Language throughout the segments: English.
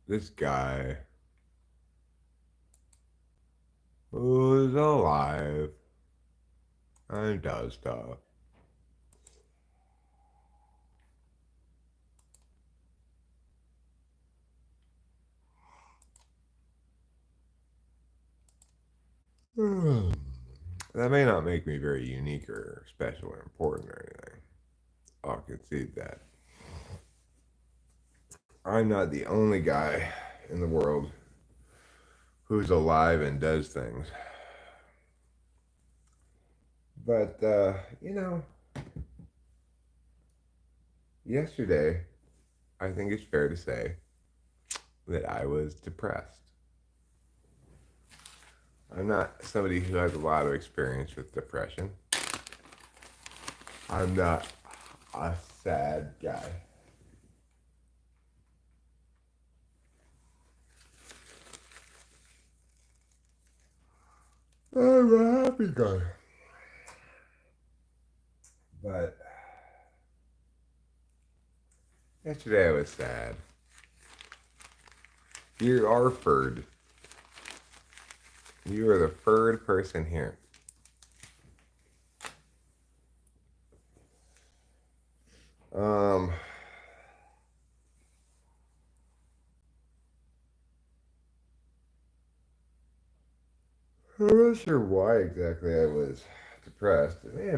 this guy who's alive and does stuff. That may not make me very unique or special or important or anything. I'll concede that. I'm not the only guy in the world who's alive and does things. But, yesterday, I think it's fair to say that I was depressed. I'm not somebody who has a lot of experience with depression. I'm not a sad guy. I'm a happy guy. But yesterday I was sad. You are furred. You are the furred person here. Um, I'm not sure why exactly I was depressed. It may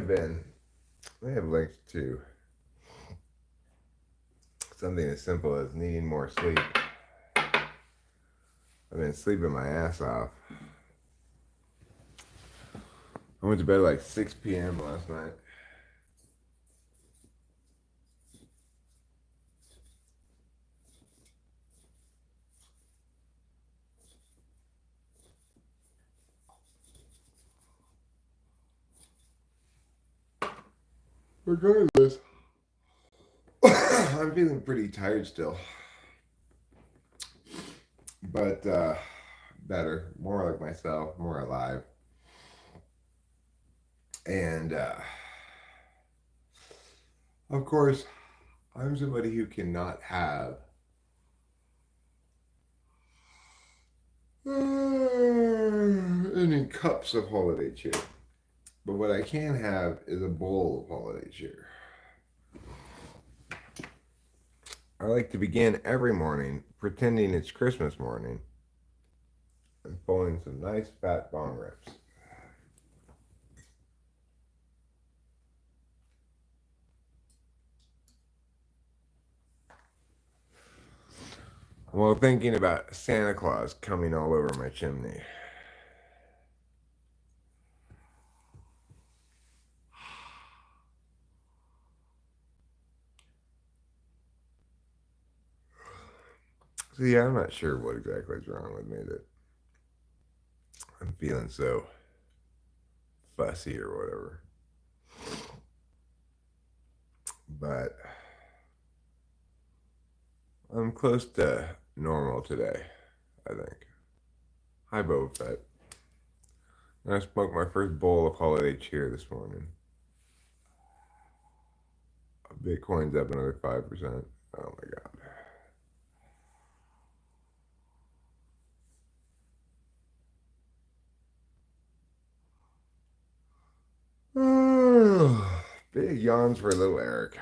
have linked to something as simple as needing more sleep. I've been sleeping my ass off. I went to bed at like 6 p.m. last night. Regardless, I'm feeling pretty tired still, but better, more like myself, more alive. And of course, I'm somebody who cannot have any cups of holiday cheer. But what I can have is a bowl of holiday cheer. I like to begin every morning pretending it's Christmas morning and pulling some nice fat bong rips. While thinking about Santa Claus coming all over my chimney. So yeah, I'm not sure what exactly is wrong with me that I'm feeling so fussy or whatever. But I'm close to normal today, I think. Hi, Boba Fett. I smoked my first bowl of holiday cheer this morning. Bitcoin's up another 5%. Oh my god. Big yawns for little Eric.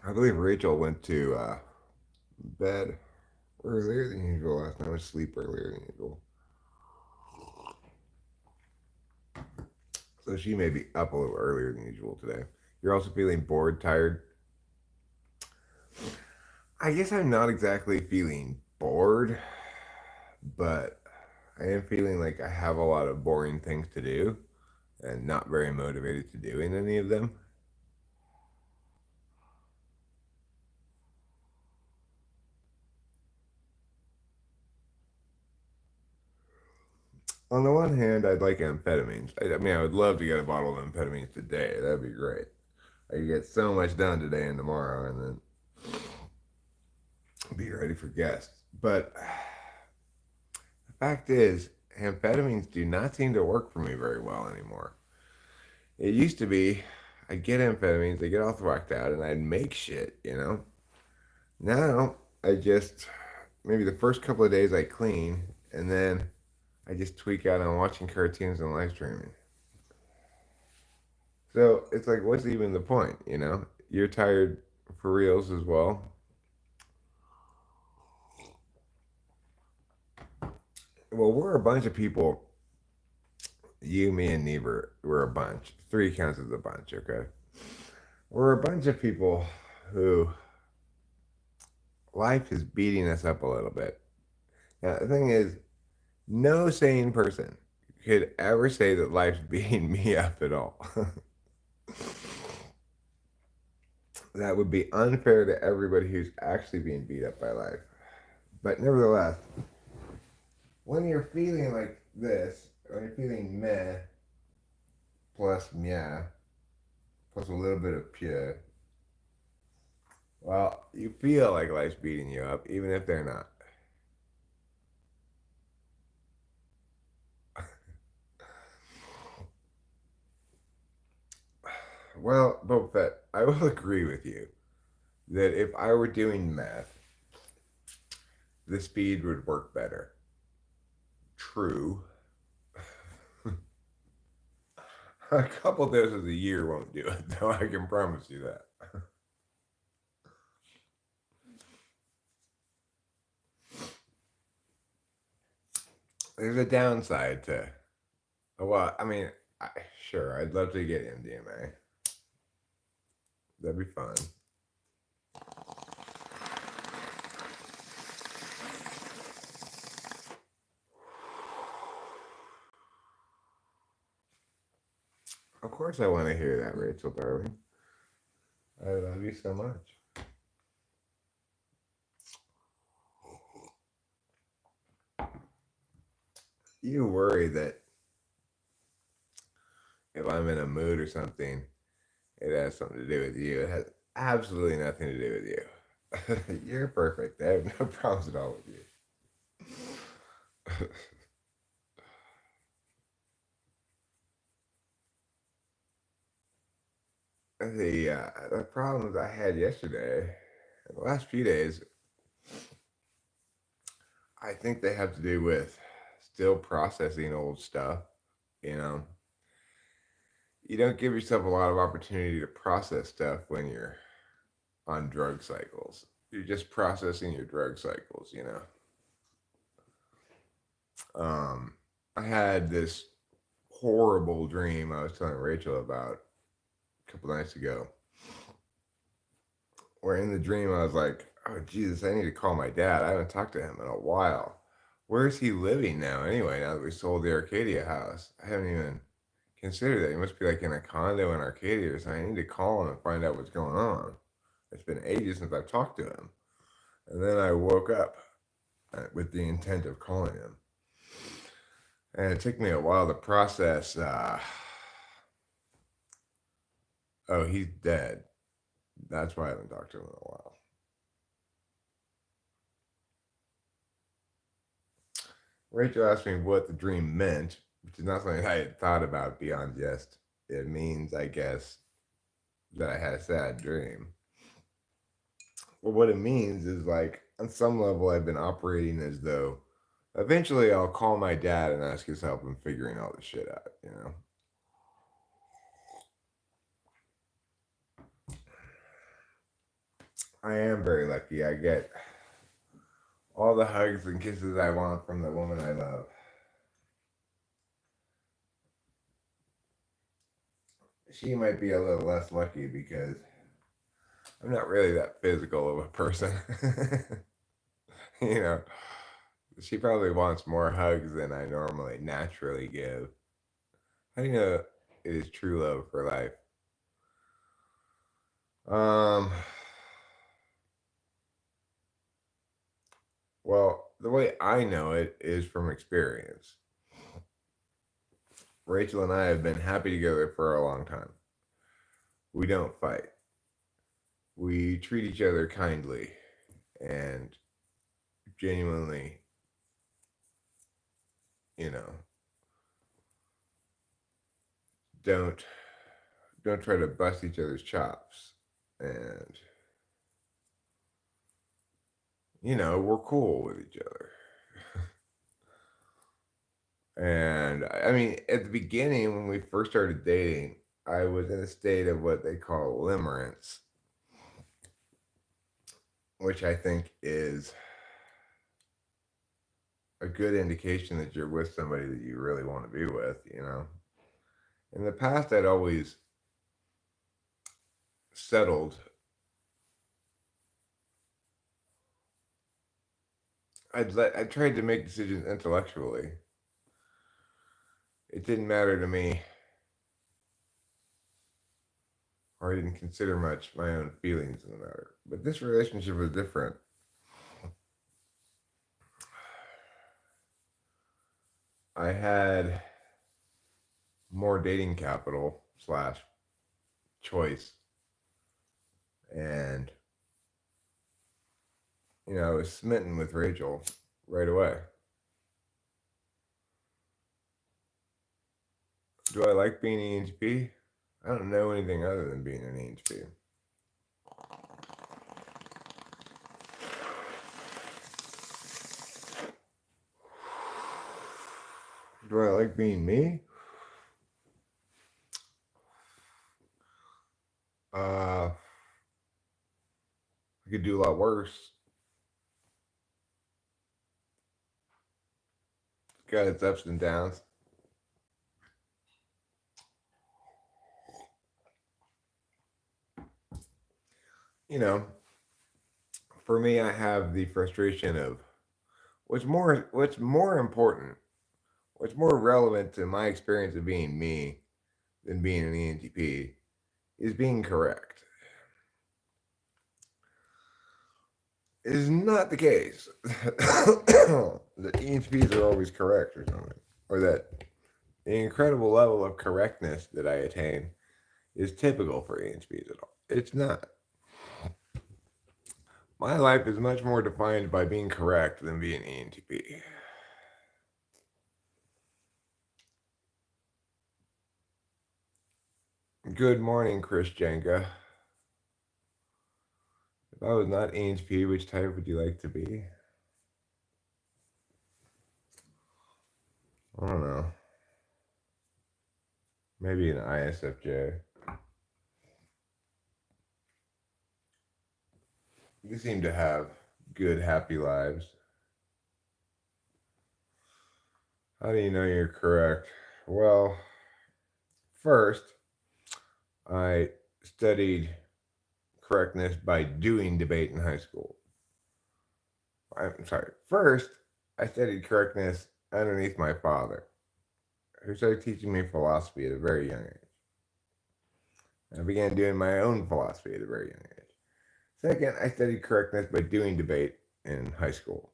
I believe Rachel went to bed earlier than usual last night. I was asleep earlier than usual. So she may be up a little earlier than usual today. You're also feeling bored, tired. I guess I'm not exactly feeling bored, but I am feeling like I have a lot of boring things to do and not very motivated to doing any of them. On the one hand, I'd like amphetamines. I mean, I would love to get a bottle of amphetamines today. That'd be great. I get so much done today and tomorrow, and then be ready for guests. But the fact is, amphetamines do not seem to work for me very well anymore. It used to be, I'd get amphetamines, I'd get all whacked out, and I'd make shit, you know? Now, I just, maybe the first couple of days I clean, and then I just tweak out on watching cartoons and live streaming. So it's like, what's even the point, you know? You're tired for reals as well. Well, we're a bunch of people. You, me, and Niebuhr, we're a bunch. Three counts as a bunch, okay? We're a bunch of people who life is beating us up a little bit. Now, the thing is, no sane person could ever say that life's beating me up at all. That would be unfair to everybody who's actually being beat up by life. But nevertheless, when you're feeling like this, when you're feeling meh plus meh plus a little bit of pure, well, you feel like life's beating you up, even if they're not. Well, Boba Fett, I will agree with you that if I were doing math, the speed would work better. True. A couple doses a year won't do it, though, I can promise you that. There's a downside to, well, I mean, I, sure, I'd love to get MDMA. That'd be fun. Of course, I want to hear that, Rachel, darling. I love you so much. You worry that if I'm in a mood or something, it has something to do with you. It has absolutely nothing to do with you. You're perfect. I have no problems at all with you. The problems I had yesterday, the last few days, I think they have to do with still processing old stuff. You know, you don't give yourself a lot of opportunity to process stuff when you're on drug cycles. You're just processing your drug cycles. You know, I had this horrible dream I was telling Rachel about a couple nights ago. Where in the dream I was like, oh Jesus, I need to call my dad. I haven't talked to him in a while. Where is he living now anyway, now that we sold the Arcadia house? I haven't even considered that. He must be like in a condo in Arcadia or something. I need to call him and find out what's going on. It's been ages since I've talked to him. And then I woke up with the intent of calling him. And it took me a while to process. Oh, he's dead. That's why I haven't talked to him in a while. Rachel asked me what the dream meant, which is not something I had thought about beyond just it means, I guess, that I had a sad dream. Well, what it means is like on some level, I've been operating as though eventually I'll call my dad and ask his help in figuring all this shit out, you know? I am very lucky. I get all the hugs and kisses I want from the woman I love. She might be a little less lucky because I'm not really that physical of a person. You know, she probably wants more hugs than I normally naturally give. How do you know it is true love for life? Um, well, the way I know it is from experience. Rachel and I have been happy together for a long time. We don't fight. We treat each other kindly and genuinely, you know, don't don't try to bust each other's chops. And we're cool with each other. And I mean, at the beginning, when we first started dating, I was in a state of what they call limerence, which I think is a good indication that you're with somebody that you really want to be with. In the past, I'd always settled. I tried to make decisions intellectually. It didn't matter to me, or I didn't consider much my own feelings in the matter. But this relationship was different. I had more dating capital slash choice, and I was smitten with Rachel right away. Do I like being an ENTP? I don't know anything other than being an ENTP. Do I like being me? I could do a lot worse. It's got its ups and downs. You know, for me, I have the frustration of what's more important, what's more relevant to my experience of being me than being an ENTP is being correct. It is not the case that ENTPs are always correct or something, or that the incredible level of correctness that I attain is typical for ENTPs at all. It's not. My life is much more defined by being correct than being ENTP. Good morning, Chris Jenga. If I was not ENTP, which type would you like to be? I don't know. Maybe an ISFJ. You seem to have good, happy lives. How do you know you're correct? Well, first, I studied correctness by doing debate in high school. I'm sorry. First, I studied correctness underneath my father, who started teaching me philosophy at a very young age. I began doing my own philosophy at a very young age. Second, I studied correctness by doing debate in high school.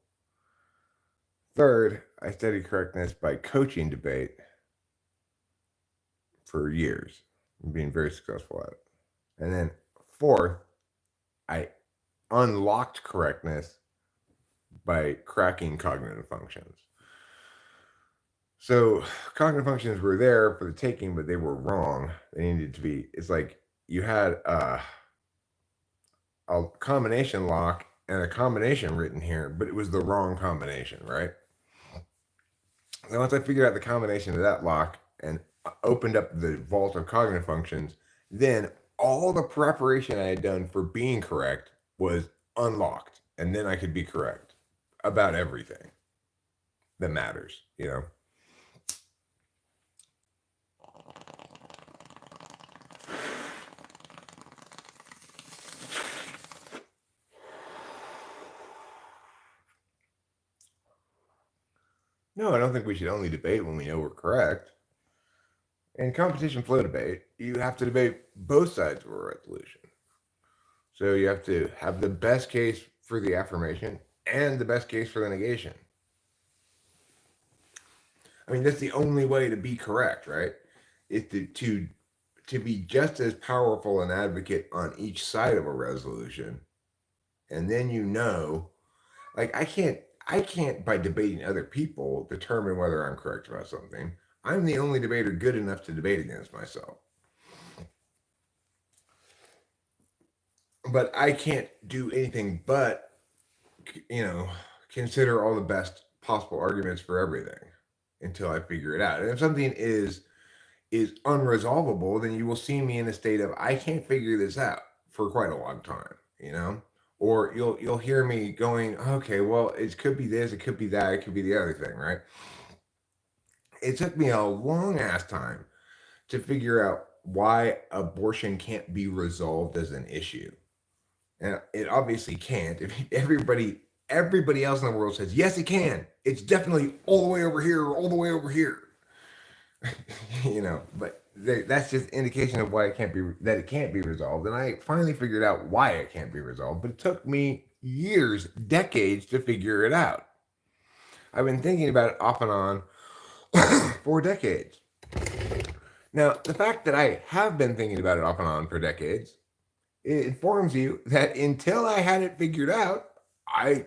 Third, I studied correctness by coaching debate for years and being very successful at it. And then fourth, I unlocked correctness by cracking cognitive functions. So cognitive functions were there for the taking, but they were wrong. They needed to be. It's like you had a combination lock and a combination written here, but it was the wrong combination, right? So once I figured out the combination of that lock and opened up the vault of cognitive functions, then all the preparation I had done for being correct was unlocked, and then I could be correct about everything that matters. No, I don't think we should only debate when we know we're correct. In competition flow debate, you have to debate both sides of a resolution. So you have to have the best case for the affirmation and the best case for the negation. I mean, that's the only way to be correct, right? Is to to be just as powerful an advocate on each side of a resolution. And then like I can't by debating other people determine whether I'm correct about something. I'm the only debater good enough to debate against myself. But I can't do anything but, you know, consider all the best possible arguments for everything until I figure it out. And if something is unresolvable, then you will see me in a state of I can't figure this out for quite a long time, you know? Or you'll hear me going, okay, well, it could be this, it could be that, it could be the other thing, right? It took me a long ass time to figure out why abortion can't be resolved as an issue. And it obviously can't. If everybody else in the world says, yes, it can. It's definitely all the way over here or all the way over here. But that's just indication of why it can't be resolved. And I finally figured out why it can't be resolved, but it took me years, decades to figure it out. I've been thinking about it off and on for decades. Now, the fact that I have been thinking about it off and on for decades, it informs you that until I had it figured out, I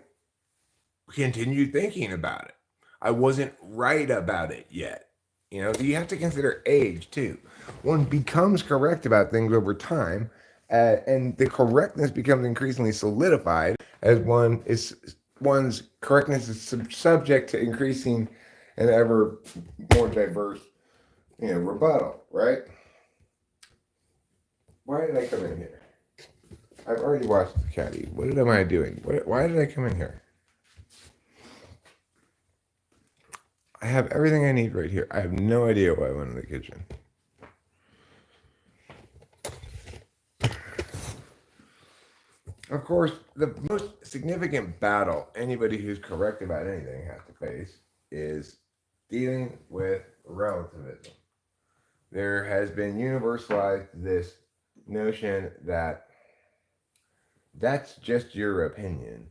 continued thinking about it. I wasn't right about it yet. You have to consider age too. One becomes correct about things over time, and the correctness becomes increasingly solidified as one's correctness is subject to increasing and ever more diverse, rebuttal. Right? Why did I come in here? I've already watched the caddy. What am I doing? Why did I come in here? I have everything I need right here. I have no idea why I went in the kitchen. Of course, the most significant battle anybody who's correct about anything has to face is dealing with relativism. There has been universalized this notion that that's just your opinion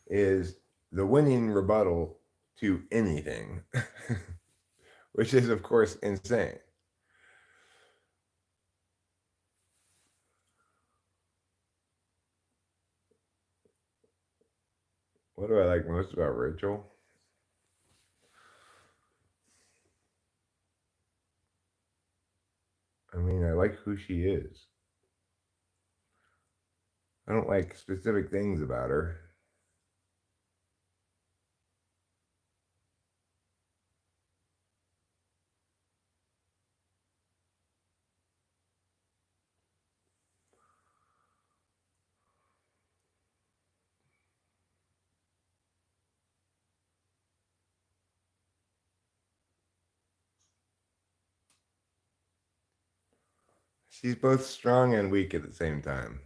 is the winning rebuttal to anything, which is, of course, insane. What do I like most about Rachel? I mean, I like who she is. I don't like specific things about her. She's both strong and weak at the same time.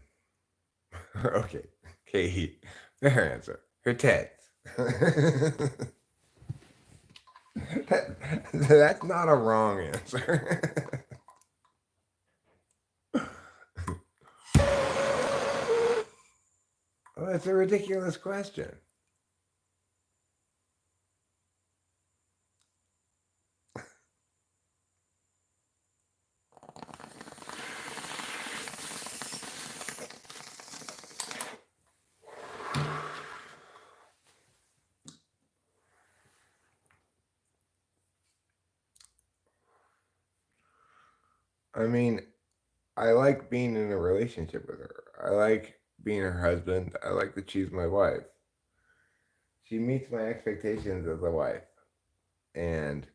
Okay. Okay. Fair answer. Her tits. That's not a wrong answer. Well, it's a ridiculous question. I mean, I like being in a relationship with her. I like being her husband. I like that she's my wife. She meets my expectations as a wife and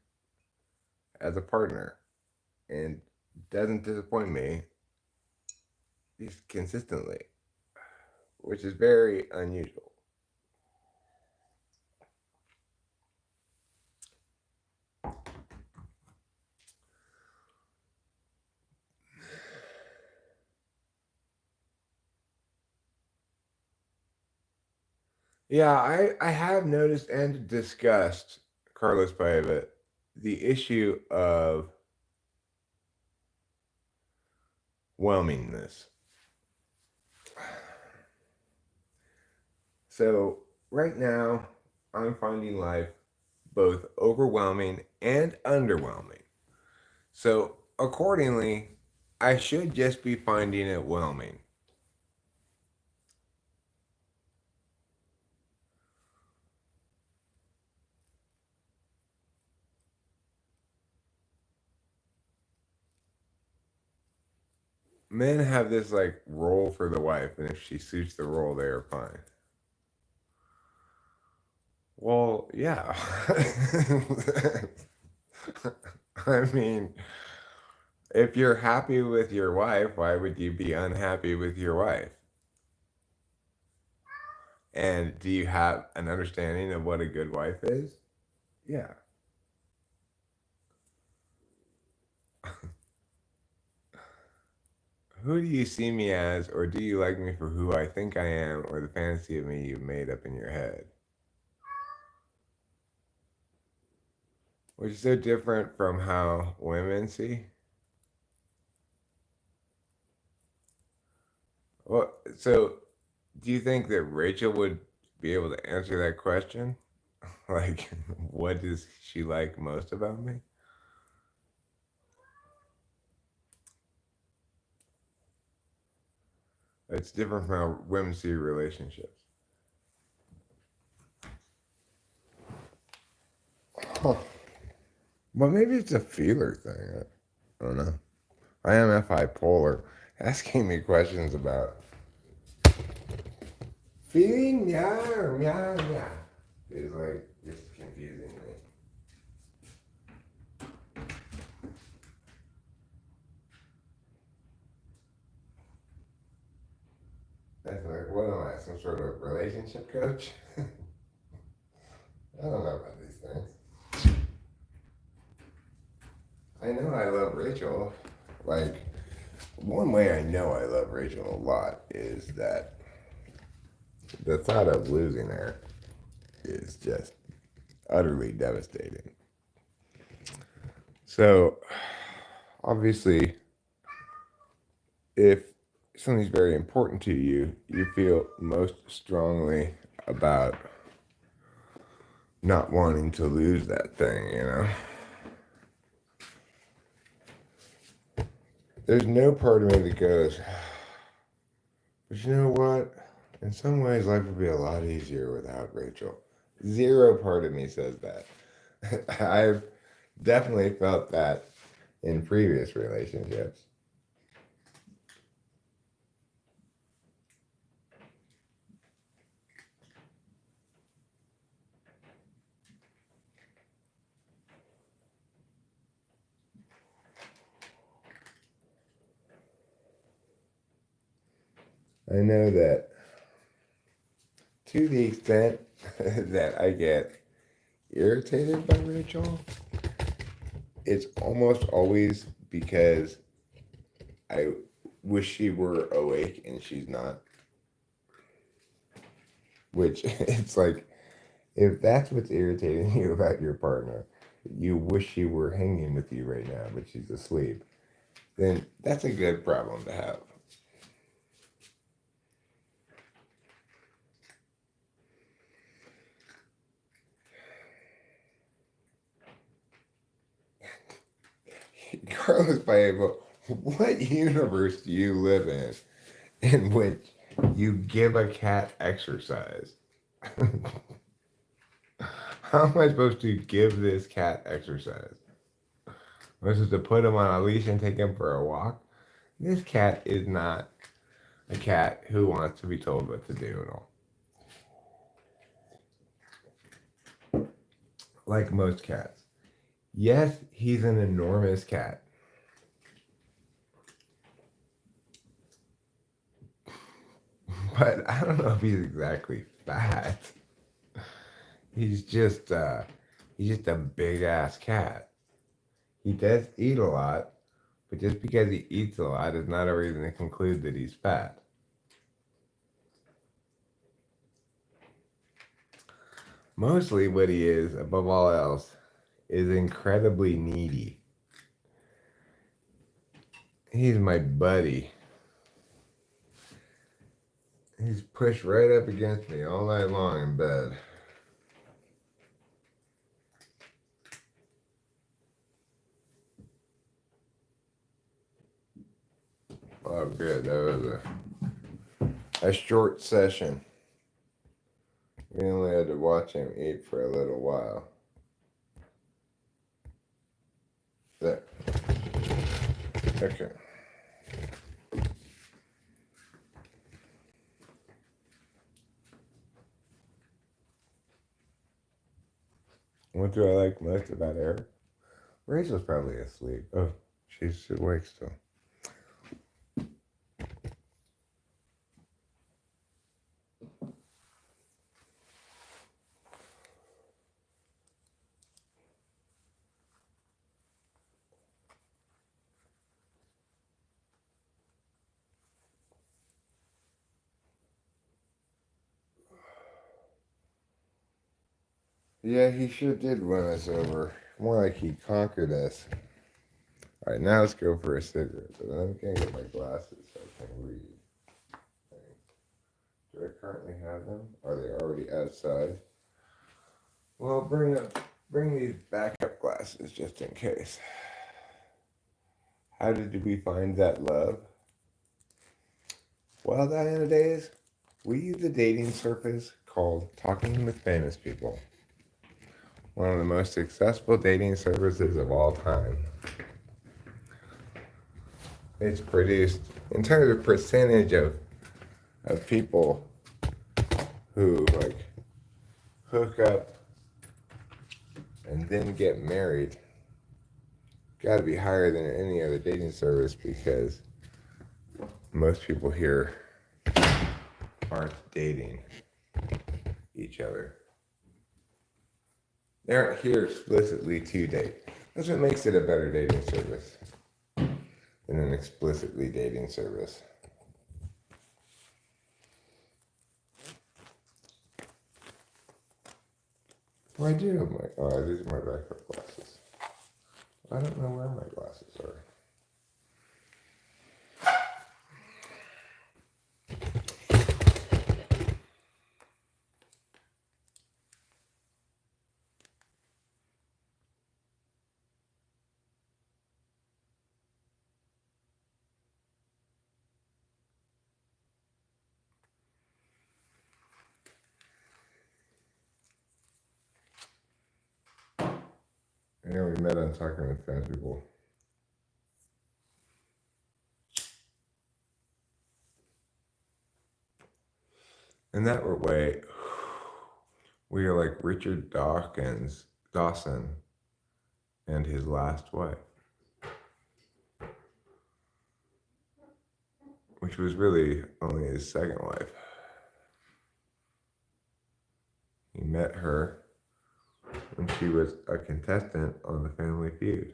as a partner and doesn't disappoint me consistently, which is very unusual. Yeah, I have noticed and discussed, Carlos Paiva, the issue of whelmingness. So, right now, I'm finding life both overwhelming and underwhelming. So, accordingly, I should just be finding it whelming. Men have this like role for the wife, and if she suits the role, they are fine. Well, yeah. I mean, if you're happy with your wife, why would you be unhappy with your wife? And do you have an understanding of what a good wife is? Yeah. Who do you see me as, or do you like me for who I think I am, or the fantasy of me you've made up in your head? Which is so different from how women see. Well, so do you think that Rachel would be able to answer that question? Like, what does she like most about me? It's different from how women see relationships. Huh. Well, maybe it's a feeler thing. I don't know. I am FI polar. Asking me questions about feeling yeah, yeah. It's like it's confusing me. That's like, what am I, some sort of relationship coach? I don't know about these things. I know I love Rachel. Like, one way I know I love Rachel a lot is that the thought of losing her is just utterly devastating. So, obviously, if something's very important to you, you feel most strongly about not wanting to lose that thing, you know? There's no part of me that goes, but you know what? In some ways, life would be a lot easier without Rachel. Zero part of me says that. I've definitely felt that in previous relationships. I know that to the extent that I get irritated by Rachel, it's almost always because I wish she were awake and she's not. Which it's like, if that's what's irritating you about your partner, you wish she were hanging with you right now, but she's asleep, then that's a good problem to have. Carlos Paeva, what universe do you live in which you give a cat exercise? How am I supposed to give this cat exercise? Am I supposed to put him on a leash and take him for a walk? This cat is not a cat who wants to be told what to do at all. Like most cats. Yes, he's an enormous cat. But I don't know if he's exactly fat. He's just a big ass cat. He does eat a lot, but just because he eats a lot is not a reason to conclude that he's fat. Mostly what he is, above all else, is incredibly needy. He's my buddy. He's pushed right up against me all night long in bed. Oh, good. That was a short session. We only had to watch him eat for a little while. There. Okay. What do I like most about Eric? Rachel's probably asleep. Oh, she's awake still. Yeah, he sure did win us over. More like he conquered us. All right, now let's go for a cigarette. But I'm gonna get my glasses so I can read. Do I currently have them? Are they already outside? Well, bring these backup glasses just in case. How did we find that love? Well, nowadays, we use a dating service called Talking with Famous People. One of the most successful dating services of all time. It's produced, in terms of percentage of people who like hook up and then get married, got to be higher than any other dating service because most people here aren't dating each other. They aren't here explicitly to date. That's what makes it a better dating service than an explicitly dating service. Well, I do have these are my backup glasses. I don't know where my glasses are. I know we met on Talking with Fat People. In that way, we are like Richard Dawson and his last wife, which was really only his second wife. He met her when she was a contestant on The Family Feud.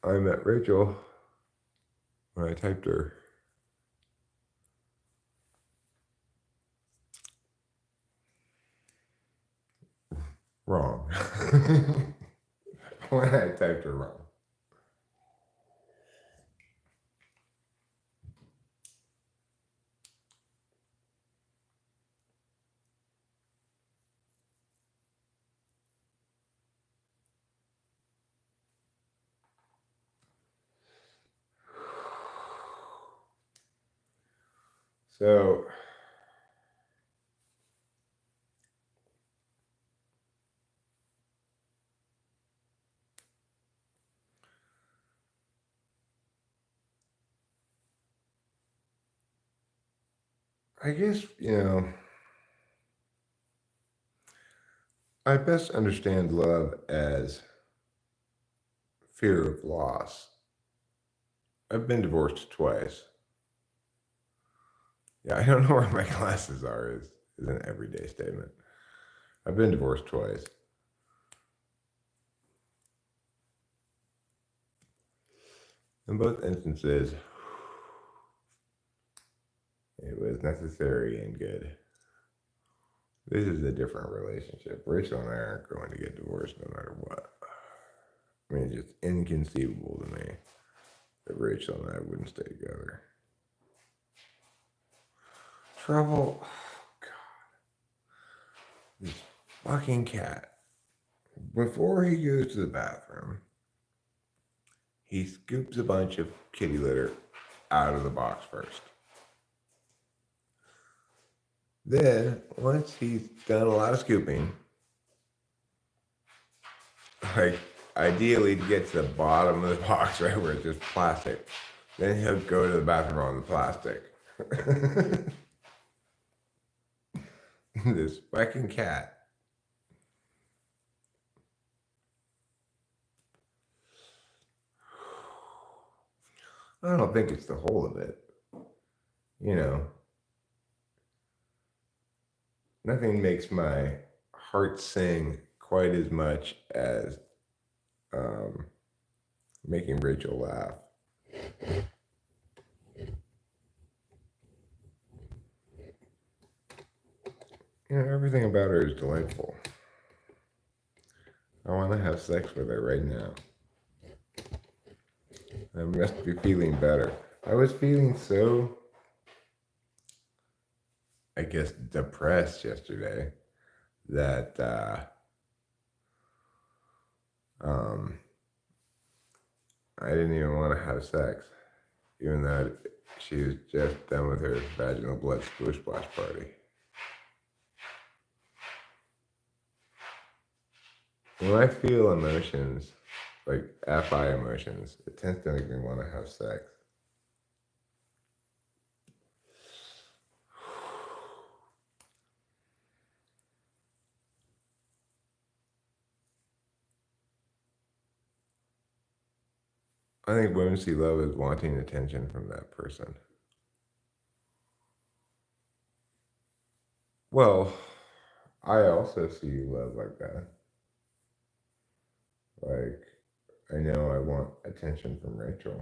I met Rachel when I typed her. Wrong. When I typed her wrong. So, I guess, I best understand love as fear of loss. I've been divorced twice. Yeah, I don't know where my glasses are is an everyday statement. I've been divorced twice. In both instances, it was necessary and good. This is a different relationship. Rachel and I aren't going to get divorced no matter what. I mean, it's just inconceivable to me that Rachel and I wouldn't stay together. Trouble. Oh, God. This fucking cat. Before he goes to the bathroom, he scoops a bunch of kitty litter out of the box first. Then, once he's done a lot of scooping, like ideally to get to the bottom of the box, right where it's just plastic, then he'll go to the bathroom on the plastic. This fucking cat. I don't think it's the whole of it. You know, nothing makes my heart sing quite as much as making Rachel laugh. You know, everything about her is delightful. I want to have sex with her right now. I must be feeling better. I was feeling so, I guess, depressed yesterday that I didn't even want to have sex, even though she was just done with her vaginal blood splish splash party. When I feel emotions, like FI emotions, it tends to make me want to have sex. I think women see love as wanting attention from that person. Well, I also see love like that. Like, I know I want attention from Rachel.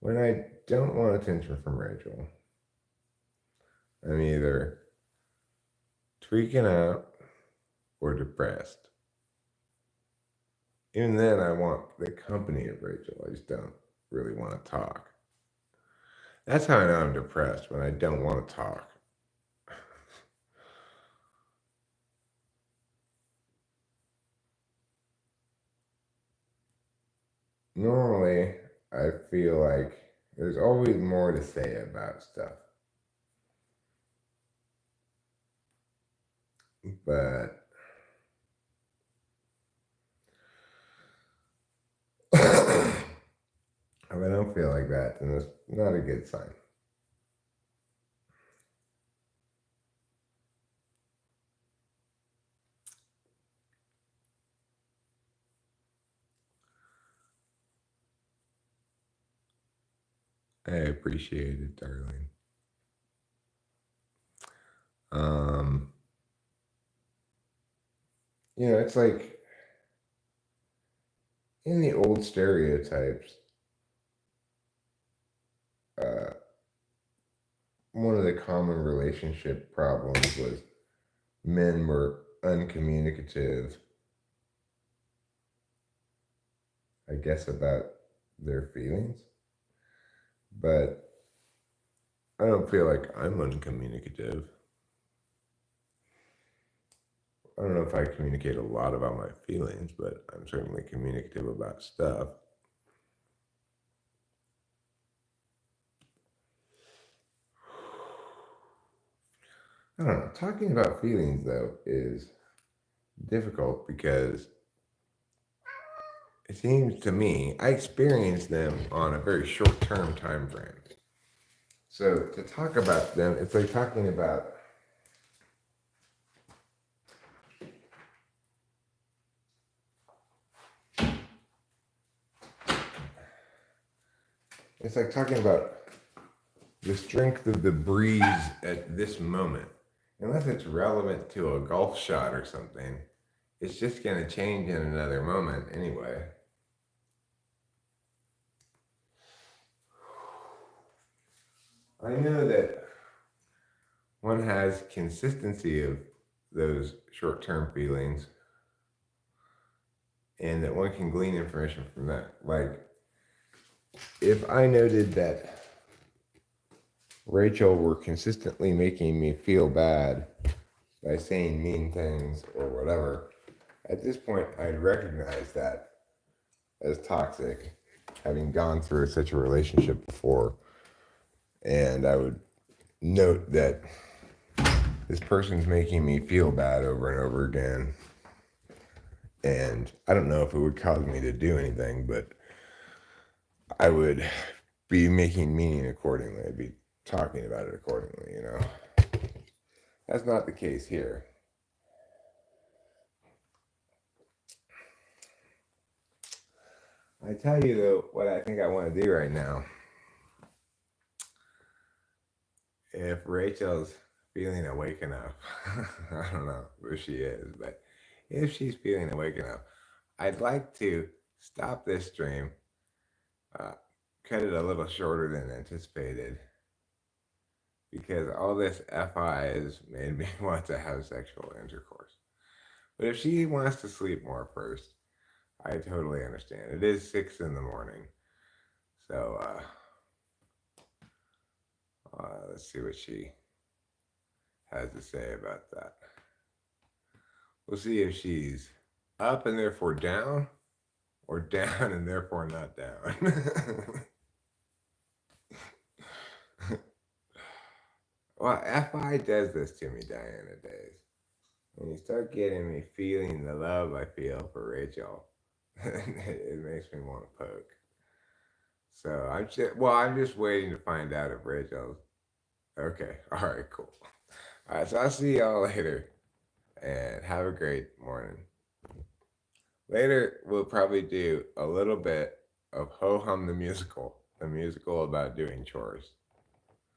When I don't want attention from Rachel, I'm either tweaking out or depressed. Even then, I want the company of Rachel. I just don't really want to talk. That's how I know I'm depressed, when I don't want to talk. Normally, I feel like there's always more to say about stuff. But if I don't feel like that, then it's not a good sign. I appreciate it, darling. You know, it's like in the old stereotypes, one of the common relationship problems was men were uncommunicative, I guess, about their feelings. But I don't feel like I'm uncommunicative. I don't know if I communicate a lot about my feelings, but I'm certainly communicative about stuff. I don't know. Talking about feelings, though, is difficult because it seems to me I experience them on a very short-term time frame. So to talk about them, it's like talking about the strength of the breeze at this moment. Unless it's relevant to a golf shot or something, it's just going to change in another moment anyway. I know that one has consistency of those short-term feelings and that one can glean information from that. Like, if I noted that Rachel were consistently making me feel bad by saying mean things or whatever, at this point I'd recognize that as toxic, having gone through such a relationship before. And I would note that this person's making me feel bad over and over again. And I don't know if it would cause me to do anything, but I would be making meaning accordingly. I'd be talking about it accordingly, you know. That's not the case here. I tell you though, what I think I want to do right now. If Rachel's feeling awake enough, I don't know if she is, but if she's feeling awake enough, I'd like to stop this stream, uh, cut it a little shorter than anticipated, because all this FI has made me want to have sexual intercourse. But if she wants to sleep more first, I totally understand. It is 6 in the morning. So let's see what she has to say about that. We'll see if she's up and therefore down, or down and therefore not down. Well, FI does this to me, Diana days. When you start getting me feeling the love I feel for Rachel, it makes me want to poke. So I'm just waiting to find out if Rachel's okay. All right, cool. All right, so I'll see y'all later, and have a great morning. Later, we'll probably do a little bit of Ho Hum the musical about doing chores.